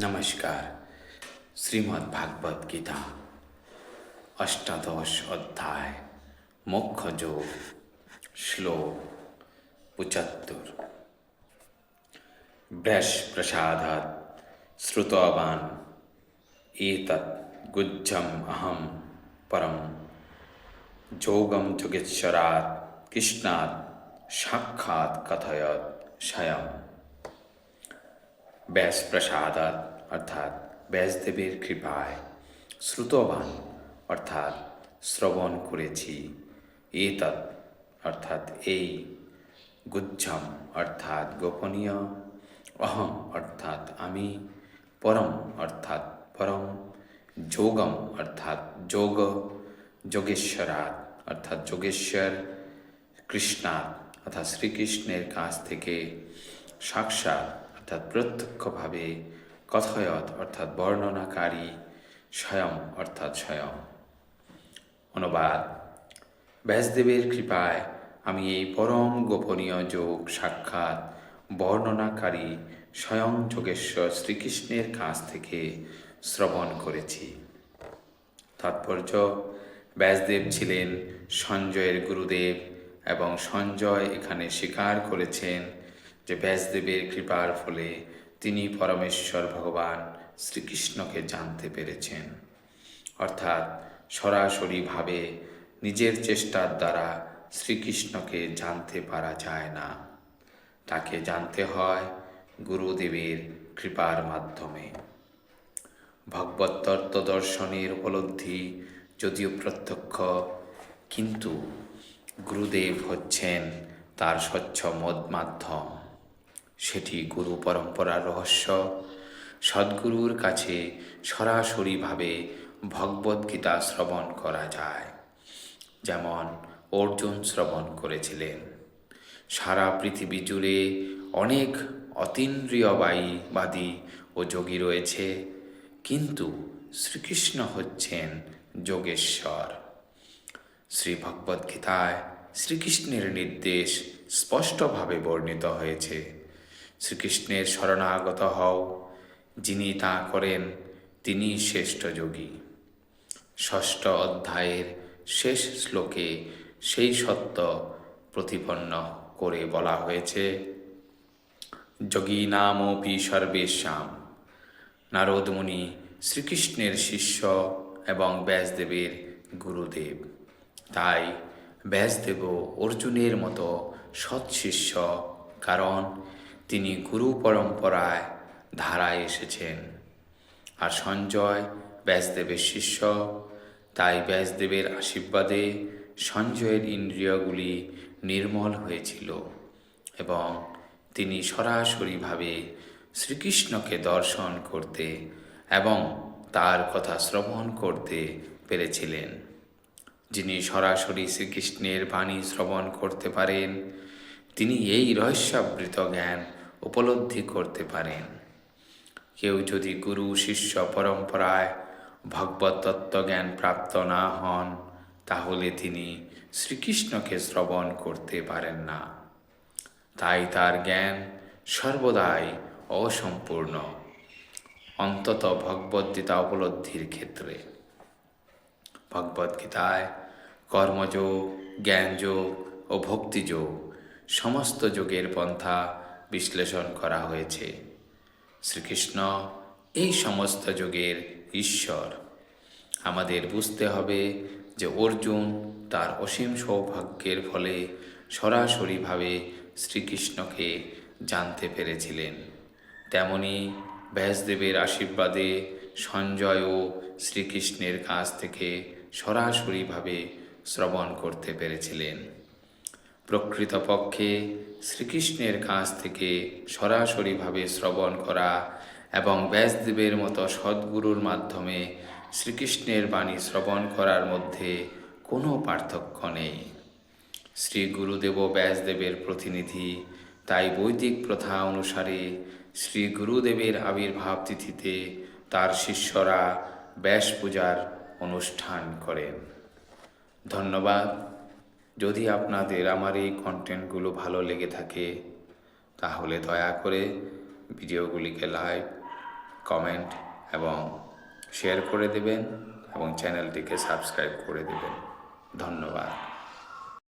নমস্কার। শ্রীমদ্ ভাগবত গীতা অষ্টাদশ অধ্যায় মোক্ষযোগ শ্লোক ৭৫। ব্যাস প্রসাদাৎ শ্রুতবান এতৎ গুহ্যম অহম পরম যোগম যোগেশ্বরাৎ কৃষ্ণাৎ সাক্ষাৎ কথয়ৎ স্বয়ং। ব্যাস প্রসাদাৎ অর্থাৎ ব্যাসদেবের কৃপায়, শ্রুতবান অর্থাৎ শ্রবণ করেছি, এতৎ অর্থাৎ এই, গুহ্যম অর্থাৎ গোপনীয়, অহম অর্থাৎ আমি, পরম অর্থাৎ পরম, যোগম অর্থাৎ যোগ, যোগেশ্বরাৎ অর্থাৎ যোগেশ্বর, কৃষ্ণাৎ অর্থাৎ শ্রীকৃষ্ণের কাছ থেকে, সাক্ষাৎ অর্থাৎ প্রত্যক্ষভাবে, কথয়ৎ অর্থাৎ বর্ণনাকারী, স্বয়ং অর্থাৎ স্বয়ং। অনুবাদ: ব্যাসদেবের কৃপায় আমি এই পরম গোপনীয় যোগ সাক্ষাৎ বর্ণনাকারী স্বয়ং যোগেশ্বর শ্রীকৃষ্ণের কাছ থেকে শ্রবণ করেছি। তাৎপর্য: ব্যাসদেব ছিলেন সঞ্জয়ের গুরুদেব এবং সঞ্জয় এখানে স্বীকার করেছেন যে ব্যাসদেবের কৃপার ফলে তিনি পরমেশ্বর ভগবান শ্রীকৃষ্ণকে জানতে পেরেছেন। অর্থাৎ সরাসরিভাবে নিজের চেষ্টার দ্বারা শ্রীকৃষ্ণকে জানতে পারা যায় না, তাকে জানতে হয় গুরুদেবের কৃপার মাধ্যমে। ভগবত তত্ত্ব দর্শনের উপলব্ধি যদিও প্রত্যক্ষ, কিন্তু গুরুদেব হচ্ছেন তার স্বচ্ছ মাধ্যম। সেটি গুরু পরম্পরার রহস্য। সদ্গুরুর কাছে সরাসরিভাবে ভগবদ্গীতা শ্রবণ করা যায়, যেমন অর্জুন শ্রবণ করেছিলেন। সারা পৃথিবী জুড়ে অনেক অতীন্দ্রিয়বাদী ও যোগী রয়েছে, কিন্তু শ্রীকৃষ্ণ হচ্ছেন যোগেশ্বর। শ্রী ভগবদ্গীতায় শ্রীকৃষ্ণের নির্দেশ স্পষ্টভাবে বর্ণিত হয়েছে: শ্রীকৃষ্ণের শরণাগত হও, যিনি তা করেন তিনি শ্রেষ্ঠ যোগী। ষষ্ঠ অধ্যায়ের শেষ শ্লোকে সেই সত্য প্রতিপন্ন করে বলা হয়েছে: যোগীনামপি সর্বেষাং। নারদ মুনি শ্রীকৃষ্ণের শিষ্য এবং ব্যাসদেবের গুরুদেব। তাই ব্যাসদেবও অর্জুনের মতো সৎশিষ্য, কারণ তিনি গুরু পরম্পরায় ধারায় এসেছেন। আর সঞ্জয় ব্যাসদেবের শিষ্য, তাই ব্যাসদেবের আশীর্বাদে সঞ্জয়ের ইন্দ্রিয়গুলি নির্মল হয়েছিল এবং তিনি সরাসরিভাবে শ্রীকৃষ্ণকে দর্শন করতে এবং তার কথা শ্রবণ করতে পেরেছিলেন। যিনি সরাসরি শ্রীকৃষ্ণের বাণী শ্রবণ করতে পারেন, তিনি এই রহস্যাবৃত জ্ঞান উপলব্ধি করতে পারেন। কেউ যদি গুরু শিষ্য পরম্পরায় ভগবত তত্ত্বজ্ঞান প্রাপ্ত না হন, তাহলে তিনি শ্রীকৃষ্ণকে শ্রবণ করতে পারেন না। তাই তার জ্ঞান সর্বদাই অসম্পূর্ণ, অন্তত ভগবদ্গীতা উপলব্ধির ক্ষেত্রে। ভগবদ্গীতায় কর্মযোগ, জ্ঞানযোগ ও ভক্তিযোগ সমস্ত যোগের পন্থা বিশ্লেষণ করা হয়েছে। শ্রীকৃষ্ণ এই সমস্ত যোগের ঈশ্বর। আমাদের বুঝতে হবে যে অর্জুন তার অসীম সৌভাগ্যের ফলে সরাসরিভাবে শ্রীকৃষ্ণকে জানতে পেরেছিলেন, তেমনি ব্যাসদেবের আশীর্বাদে সঞ্জয়ও শ্রীকৃষ্ণের কাছ থেকে সরাসরিভাবে শ্রবণ করতে পেরেছিলেন। প্রকৃতপক্ষে শ্রীকৃষ্ণের কাছ থেকে সরাসরিভাবে শ্রবণ করা এবং ব্যাসদেবের মতো সদ্গুরুর মাধ্যমে শ্রীকৃষ্ণের বাণী শ্রবণ করার মধ্যে কোনো পার্থক্য নেই। শ্রী গুরুদেবও ব্যাসদেবের প্রতিনিধি, তাই বৈদিক প্রথা অনুসারে শ্রী গুরুদেবের আবির্ভাব তিথিতে তার শিষ্যরা ব্যাস পূজার অনুষ্ঠান করেন। ধন্যবাদ। যদি আপনাদের আমার এই কন্টেন্টগুলো ভালো লেগে থাকে, তাহলে দয়া করে ভিডিওগুলিকে লাইক কমেন্ট এবং শেয়ার করে দেবেন এবং চ্যানেলটিকে সাবস্ক্রাইব করে দেবেন। ধন্যবাদ।